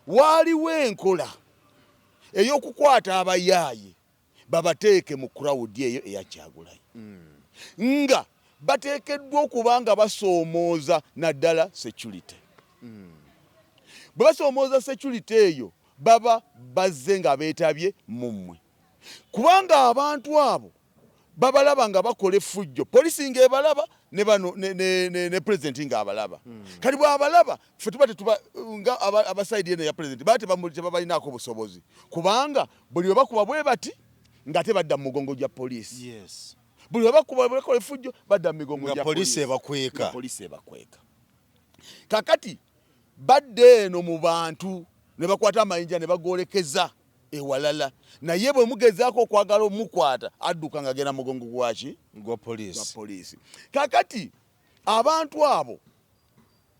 Waaliwo enkola ey'okukwata abayaaye babateeke mu crowd eyo eya Kyagulanyi, nga bateekeddwa okuba nga basoomooza naddala security. Bwe basoomooza security eyo baba bazze nga beetabye mummwe, kubanga abantu abo babalaba nga bakola effujjo, poliisi ng'ebalaba ne president ng'abalaba. Kati bw'abalaba ffe tuba nga abasayidi eno ya president baba tebabalinaako busobozi, kubanga buli we bakuba bwe bati ng'ate badda mu mugongo gya poliisi. Buli we bakuba bakola effujjo badda mu migongo gya poliisi ebakweka. ebakweka. Kakati badde eno mu bantu ne bakwata amayinja ne bagoolekeza ewalala, naye bwe mugezaako okwagala omukwata adduka ng'agenda mu mugongo gwaki? Gwa poliisi. Kakati abantu abo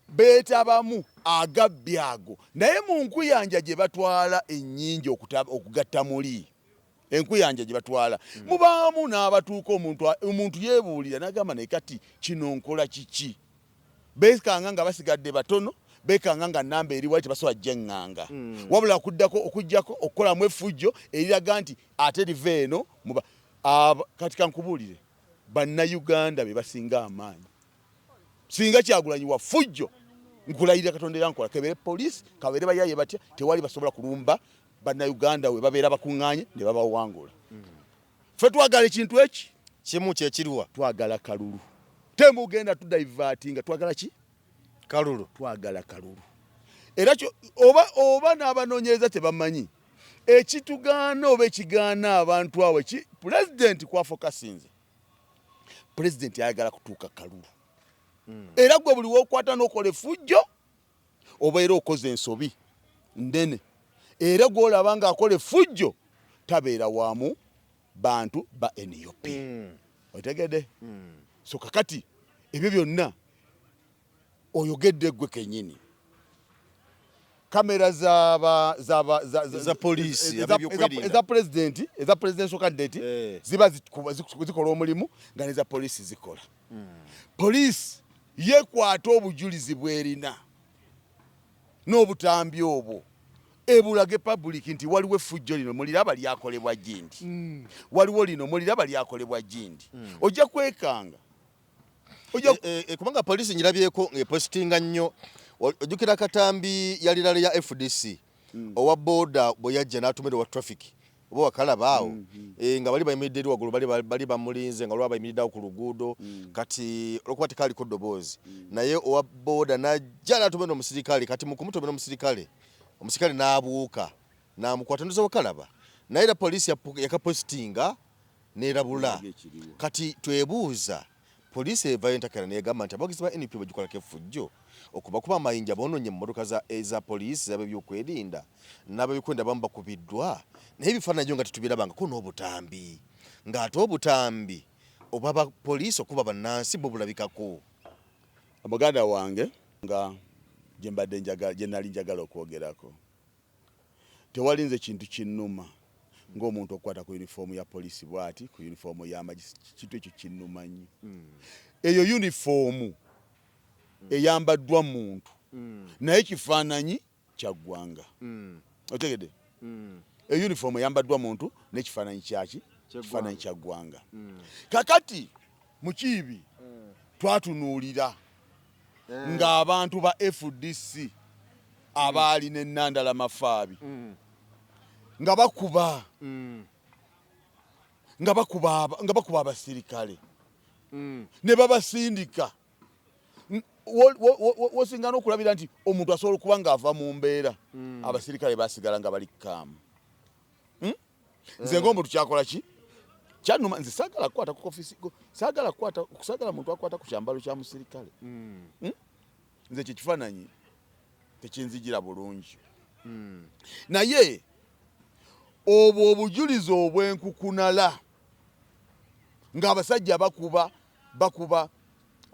beetabamu agabbi ago, naye mu nkuyanja gye batwala ennyingi okugatta muli, enkuyanja gye batwala mubaamu n'abatuuka omuntu yeebuulira n'agamba naye kati kino nkola kiki? Beekanga nga basigadde batono, beekanga nga nnamba eri wali tebasobola gyeŋŋanga, wabula okujjako okukolamu effujjo eriraga nti ate live eno kati kankubuulire, bannayuganda be basinga amaanyi. Singa Kyagulanyi wa ffujjo, nkulayirira Katonda yankola, kebere poliisi kabeere bayaaye batya, tewali basobola kulumba bannayuganda we babeera bakuŋŋaanye ne babawangula. Ffe twagala ekintu eki kimu kyekiriwa, twagala kalulu. Temugenda tudaivatinga, twagala ki? Kalulu. Twagala kalulu. Era oba n'abanoonyereza tebamanyi ekitugaana oba ekigaana abantu awo pulezidenti kwafokasinze. Pulezidenti ayagala kutuuka kalulu. Era gwe buli wokwata n'okola effujjo obeera okoze ensobi ndene. Era gw'olaba ng'akola effujjo tabeera waamu bantu ba NUP. Otegedde? So kakati ebyo byonna oyogedde gwe kennyini. Kamera za poliisi eza president, eza presidential candidate ziba zikola omulimu nga neza poliisi zikola. Poliisi yekwata obujulizi bwerina n'obutambi obwo ebulage public nti waliwo effujjo lino muliraba lyakolebwa gindi waliwo lino muliraba lyakolebwa gindi ojja kwekanga kubanga poliisi nyirabyeko epostinga nnyo ojjukira katambi yalirala ya FDC owa boda bwe yajja n'atumira wa traffic oba wakalabaawo nga bali bayimiridde eri waggulu bali bamulinze nga lwaba bayimiriddeawo ku luguudo kati olwokuba tekaliko ddoboozi naye owa boda n'ajja n'atumira omusirikale kati mu kumutumira omusirikale n'abuuka n'amukwata ndoza wakalaba naye era poliisi yakapositinga n'erabula kati twebuuza poliisi evayo entakera negamba nti abawagizi ba NUP bagikolako effujjo okubakuba amayinja boononye mu mmotoka eza poliisi z'abebyokwerinda n'abebyokwerinda abamu bakubiddwa naye ebifaananyi nga tetubirabangako n'obutambi ng'ate obutambi oba bapoliisi okuba bannansi bo bulabikako. Omuganda wange nga gye nali njagala okwogerako tewalinze kintu kinnuma ng'omuntu okukwata ku yunifoomu ya poliisi bw'ati ku yunifoomu y'amagye kintu ekyo kinnuma nnyo eyo yunifoomu eyambaddwa muntu naye kifaananyi kya ggwanga otegedde eyo yunifoomu eyambaddwa muntu n'ekifaananyi kyaki kifaananyi kya ggwanga kakati mu Kiibi twatunuulira ng'abantu ba FDC abaali n'ennandala mafaabi nga bakuba abasirikale ne babasindika wosingana okulabira nti omuntu asobola okuba ng'ava mu mbeera abasirikale basigala nga bali kaamu nze ng'omuntu kyakola ki kyanuma nze saagala kukwata ku ofisi saagala muntu akwata ku kyambalo kya musirikale nze kye kifaananyi tekinzijira bulungi naye obwo obujulizi obw'enkukunala ng'abasajja bakuba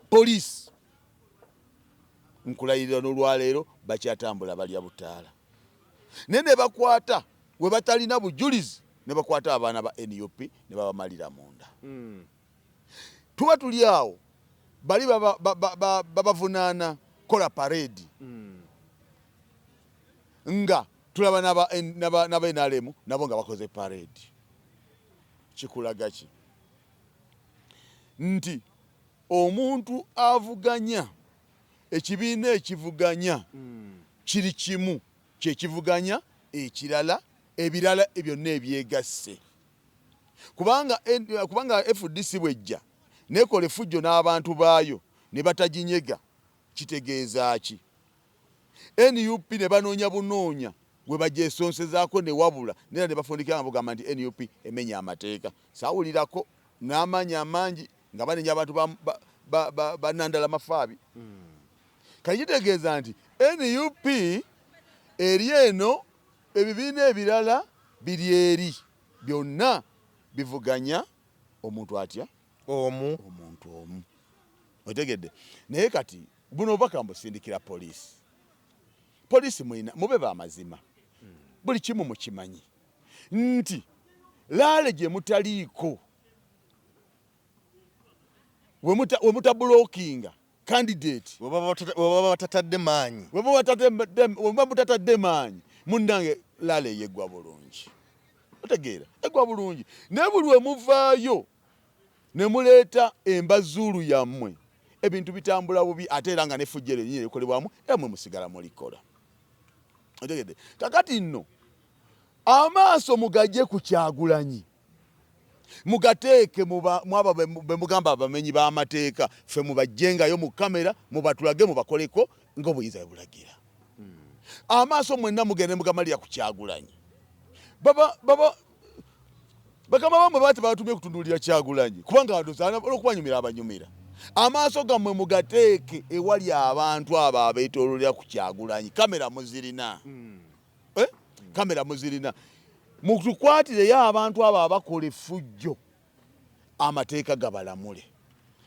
poliisi nkulayirira n'olwaleero bakyatambula balya butaala naye ne bakwata we batalina bujulizi ne bakwata abaana ba NUP ne babamalira munda tuba tuli awo bali babavunaana kola paredi nga tulaba naba NRM nabo nga bakoze paredi kikulaga ki nti omuntu avuganya ekibiina ekivuganya kiri kimu kyekivuganya ekirala ebirala byonna ebyegasse kubanga FDC bwejja nekola effujjo n'abantu baayo ne bataginyega kitegeeza ki NUP ne banoonya bunoonya bwe bagyesonsezaako ne wabula nera ne bafundikira nga bagamba nti NUP emenya amateeka saawulirako n'amaanyi amangi nga banenya abantu banandala mafaabi kati kitegeeza nti NUP eri eno ebibiina ebirala biri eri byonna bivuganya omuntu atya omuntu omu otegedde naye kati buno obubaka mbusindikira poliisi mwina mube b'amazima buli kimu mukimanyi nti laale gye mutaliiko we mutabulookinga candidate webaba batatadde maanyi weba mutatadde maanyi munnange laale yeggwa bulungi otegeera eggwa bulungi naye buli we muvaayo ne muleeta embazuulu yammwe ebintu bitambula bubi ate era nga n'effujjero linyi likolebwamu emwe musigala mulikola otegedde kakati nno amaaso mugajje ku Kyagulanyi mugateeke mwaba be mugamba abamenyi b'amateeka ffe mubajjengayo mu kamera mubatulage mubakoleko ng'obuyinza bwe bulagira amaaso mwenna mugende mugamalira ku Kyagulanyi bakama bamwe baati batumye kutunuulira Kyagulanyi kubanga olwokubanyumira abanyumira amaaso gammwe mugateeke ewali abantu abo abeetoololera ku Kyagulanyi kamera muzirina kamera muzirina mutukwatireyo abantu abo abakola effujjo amateeka gabalamule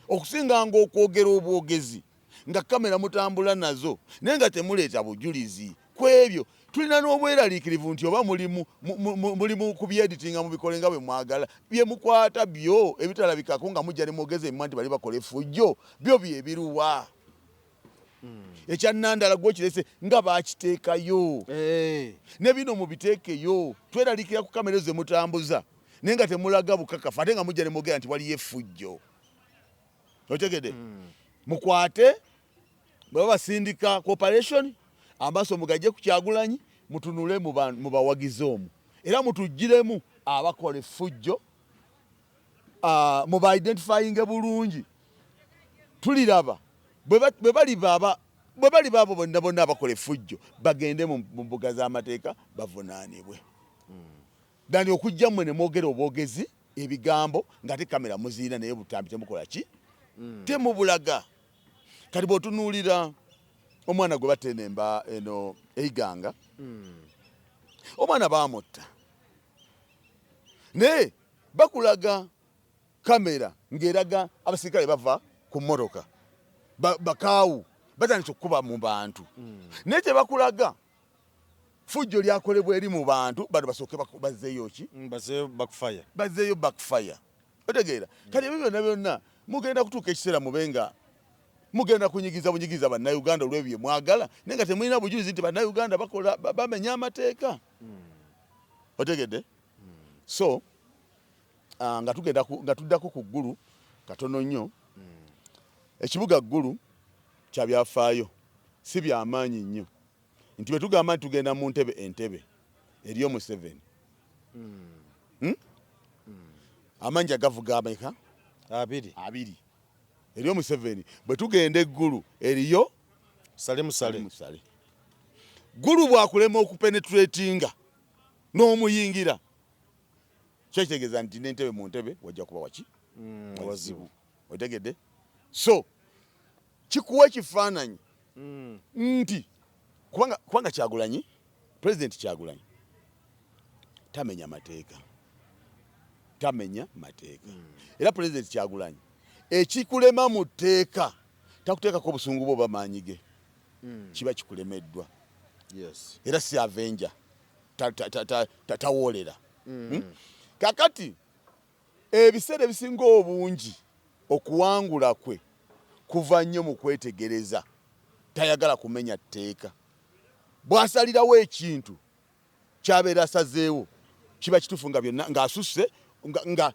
okusinga nga okwogera obwogezi nga kamera mutambula nazo naye nga temuleeta bujulizi ku ebyo tulina n'obweraliikirivu nti oba mulimu kubyeditinga mubikole nga bwe mwagala bye mukwata byo ebitalabikako nga mujja ne mwogeza emimwa nti bali bakola effujjo byo byebiruwa Ekyanandala gwo kirese nga bakiteekayo ne bino mubiteekeyo tweralikira ku kamera ze mutambuza naye nga temulaga bukakafu ate nga mujja ne mwogera nti waliyo effujjo otegede mukwate bwe basindika cooperation amaaso mugajje ku Kyagulanyi mutunule mu bawagizi omwo era mutujjiremu abakola effujjo mu ba identifying bulungi tuliraba bwe bali baabo bonna abakola effujjo bagende mu mbuga z'amateeka bavunaanibwe dani okujja mmwe ne mwogera obwogezi ebigambo ng'ate kamera muziina naye butambi temukola ki temubulaga kati bw'otunuulira omwana gwe batenemba eno Eiganga omwana baamutta naye bakulaga kamera ng'eraga abasirikale bava ku mmotoka bakaawu batandise okukuba mu bantu naye tebakulaga fujjo lyakolebwa eri mu bantu bano basooke bazzeeyo ki bazzeeyo backfire otegeera kati ebyo byonna byonna mugenda kutuuka ekiseera mubenga mugenda kunyigiza bannayuganda olw'ebyo mwagala naye nga temulina bujulizi nti bannayuganda bamenya amateeka otegedde so nga tuddako ku ggulu katono nnyo ekibuga ggulu kya byafaayo si byamaanyi nnyo nti bwe tugamba nti tugenda mu entebe eriyo Museveni amaanyi agavuga ameka abiri eriyo Museveni bwe tugenda eggulu eriyo Musale ggulu bwakulema okupenetratinga n'omuyingira kyekitegeeza nti n'entebe mu ntebe wajja kuba waki wazibu otegedde so kikuwa ekifaananyi nti kubanga Kyagulanyi President Kyagulanyi tamenya mateeka era President Kyagulanyi ekikulema mu tteeka takuteekako obusungu bwo oba maanyi ge kiba kikulemeddwa era si avenger tawoolera kakati ebiseera ebisinga obungi okuwangula kwe kuva nnyo mu kwetegereza tayagala kumenya tteeka bw'asalirawo ekintu kyabeera asazeewo kiba kituufu nga byonna ng'asusse nga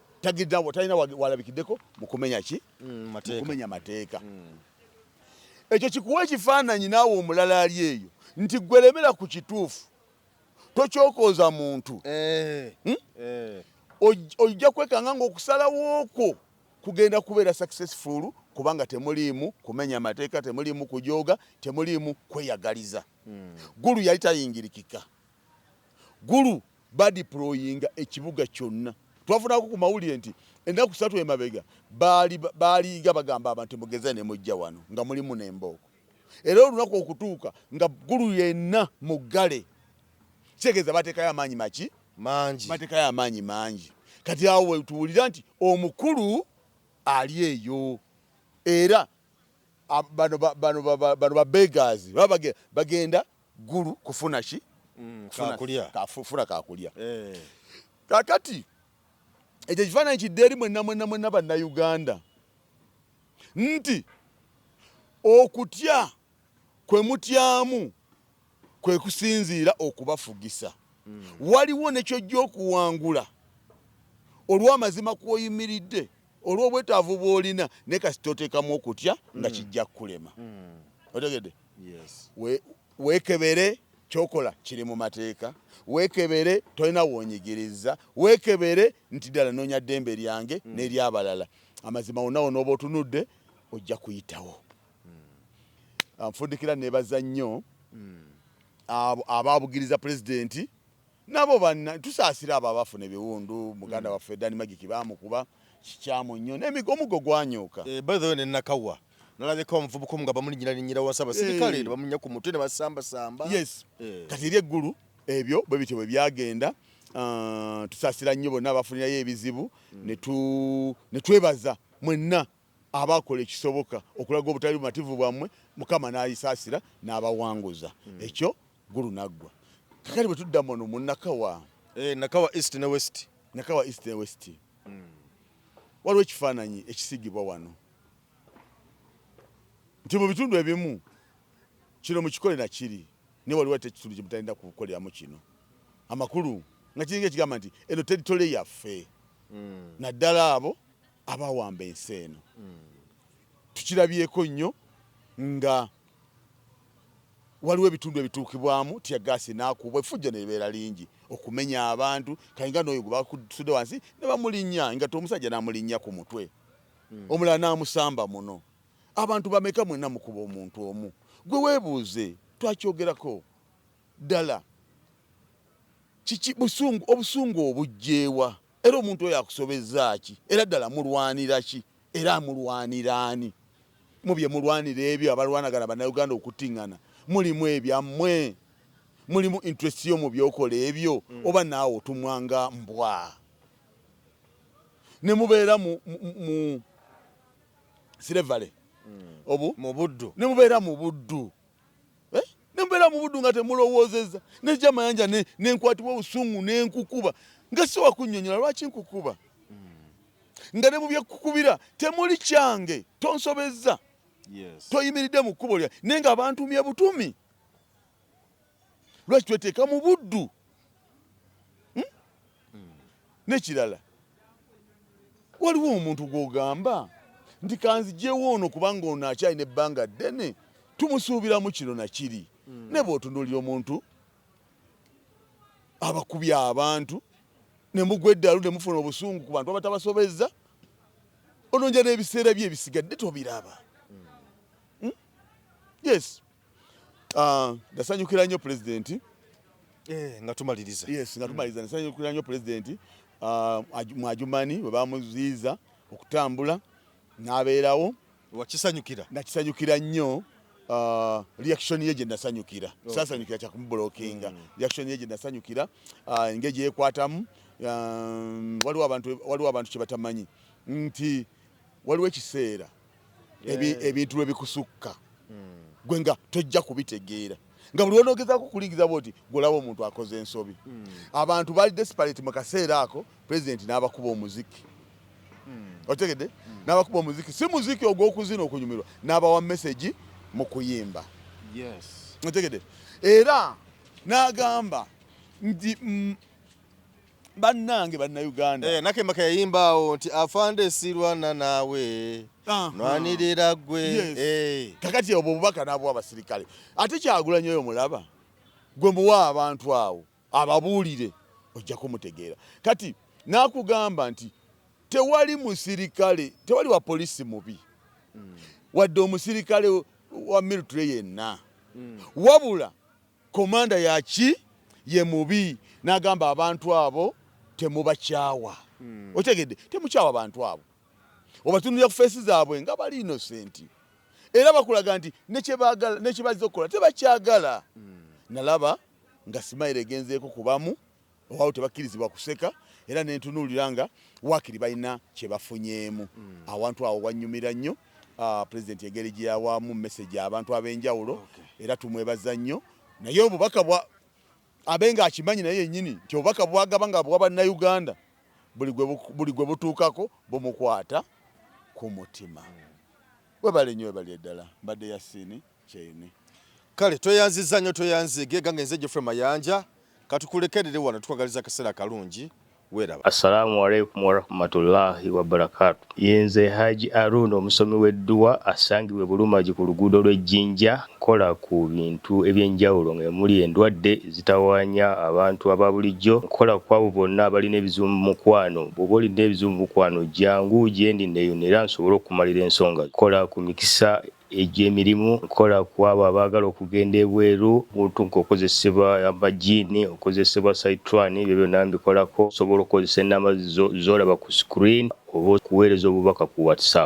talina walabikiddeko mu kumenya ki kumenya mateeka ekyo kikuwa ekifaananyi naawe omulala ali eyo nti gwelemera ku kituufu tokyokoza muntu ojja kwekanga ng'okusalawo okwo kugenda kubeera successful kubanga temuliimu kumenya mateeka temuliimu kujooga temuliimu kweyagaliza gulu yali tayingirikika gulu badiployinga ekibuga kyonna twafunako ku mawulire nti ennaku 3 emabega baaliga bagamba abantu mugeze ne mujja wano nga mulimu n'embooko era olunaku okutuuka nga gulu yenna muggale kitegeeza bateekayo amaanyi bateekayo amaanyi mangi kati awo tuwulira nti omukulu ali eyo era bano babeggars bagenda gulu kufuna ki kufuna kakulya kakati ekyo kifaananyi kidde eri mwenna bannayuganda nti okutya kwe mutyamu kwe kusinziira okubafugisa waliwo nekyojja okuwangula olw'amazima kw'oyimiridde olw'obwetaavu bw'olina naye kasi toteekamu okutya nga kijja kukulema otegedde weekebere kyokola kiri mu mateeka weekebere tolina woonyigiriza weekebere nti ddala noonya ddembe lyange n'ery'abalala amazima wonna wonna otunudde ojja kuyitawo nfundikira neebaza nnyo abaabugiriza pulezidenti nabo tusaasira abo abafuna ebiwundu muganda waffe Dani Magiki baamukuba kikyamu nnyo n'omugo gwanyuka by the way ne Nakawa nalabika omuvubuka nga bamulinyira wansi abasirikale bamunya ku mutwe ne basamba yes kati eri eggulu ebyo bwe bityo bwe byagenda tusaasira nnyo bonna abafunirayo ebizibu ne twebaza mwenna abakola ekisoboka okulaga obutali bumativu bwammwe Mukama n'ayisaasira n'abawanguza ekyo ggulu naggwa kakati bwe tudda muno mu Nakawa East ne West waliwo ekifaananyi ekisigibwa wano nti mu bitundu ebimu kino mukikole na kiri ne waliwo tekitundu kye mutalina kukoleramu kino amakulu nga kiringa ekigamba nti eno teritole yaffe naddala abo abawamba ensi eno tukirabyeko nnyo nga waliwo ebitundu ebituukibwamu tiyagasi naakubwa effujja nebeera lingi okumenya abantu kayinga n'oyo gwe bakusudde wansi ne bamulinnya nga omusajja n'amulinnya ku mutwe omulala n'amusamba muno abantu bameka mwenna mukuba omuntu omu gwe weebuuze twakyogerako ddala kiki obusungu obujjeewa era omuntu oyo akusobezza ki era ddala mulwanira ki era mulwanira ani mu bye mulwanira ebyo abalwanagana bannayuganda okutiŋŋana mulimu ebyammwe mulimu interest yo mu byokola ebyo oba naawe otumwanga mbwa ne mubeera mu Silevale obu mu buddu ne mubeera mu buddu ne mubeera mu buddu nga temulowoozezza nejja mayanja nenkwatibwa obusungu nenkukuba nga si wakunnyonnyola lwaki nkukuba nga ne mu byekukubira temuli kyange tonsobezza toyimiridde mu kkubo lya naye nga abantumye butumi lwaki tweteeka mu buddu n'ekirala waliwo omuntu gw'ogamba nti kanzigyewo ono kubanga ono akyalina ebbanga ddene tumusuubiramu kino na kiri ne bw'otunuulira omuntu abakubya abantu ne mugwa eddalu ne mufuna obusungu ku bantu abatabasobezza ononja n'ebiseera bye ebisigadde tobiraba yes ndasanyukira nnyo pulezidenti nga tumaliriza ndasanyukira nnyo pulezidenti mu Adjumani bwe bamuziiza okutambula n'abeerawo wakisanyukira nakisanyukira nnyo reaction ye gye nasanyukira saasanyukira kyakumubulookinga reaction ye gye nasanyukira engeri gye yeekwatamu waliwo abantu kye batamanyi nti waliwo ekiseera ebintu lwe bikusukka gwe nga tojja kubitegeera nga buli wonoogezaako kulingiza bwoti golaba omuntu akoze ensobi abantu baali desperate mu kaseera ako pulezidenti n'abakuba omuziki otegedde n'abakuba omuziki si muziki ogw'okuzina okunyumirwa n'abawa message mu kuyimba otegedde era n'agamba nti bannange bannayuganda nakembaka yayimbaawo nti afande sirwana naawe nwanirira gwe kakati obwo obubaka n'abuwa abasirikale ate Kyagulanyi oyo mulaba gwe muwa abantu awo ababuulire ojja kumutegeera kati n'akugamba nti tewali musirikale tewali wa polisi mubi wadde omusirikale wa military yenna wabula komanda yaki ye mubi n'agamba abantu abo temubakyawa otegedde temukyawa abantu abo obatunulira ku feesi zaabwe nga bali innocent era bakulaga nti nekyebazza okukola tebakyagala nalaba nga simayiro egenzeeko kubamu owaawo tebakkirizibwa kuseka era nentunuulira nga waakiri balina kyebafunyeemu awantu awo wanyumira nnyo pulezidenti engeri gye yawaamu message abantu ab'enjawulo era tumwebaza nnyo naye obubaka abenga akimanyi naye yennyini nti obubaka bwagaba nga bwa bannayuganda buli gwe butuukako bumukwata ku mutima webale nnyo webali eddala mbadde Yasini Kyeyune kale toyanziza nnyo toyanzige gange nze Geoffrey Mayanja katukulekerere wano tukwagaliza akaseera kalungi weraba. Assalamu alaikum warahmatullahi wabarakatuh. Yenze Haji Aruno omusomi w'edduwa asangibwe Bulumagi ku luguudo lw'Ejjinja nkola ku bintu ebyenjawulo ng'emuli endwadde zitawaanya abantu aba bulijjo nkola ku abo bonna abalina ebizibu mu mukwano bw'oba olina ebizibu mu mukwano jangu gyendi neeyonera nsobole okumalira ensonga nkola ku mikisa egy'emirimu nkola ku abo abaagala okugenda ebweru muntu nk'okozesebwa amajiini okozesebwa saitwani ebyo byonna mbikolako osobola okukozesa ennamba z'olaba ku screen oba okuweereza obubaka ku WhatsApp.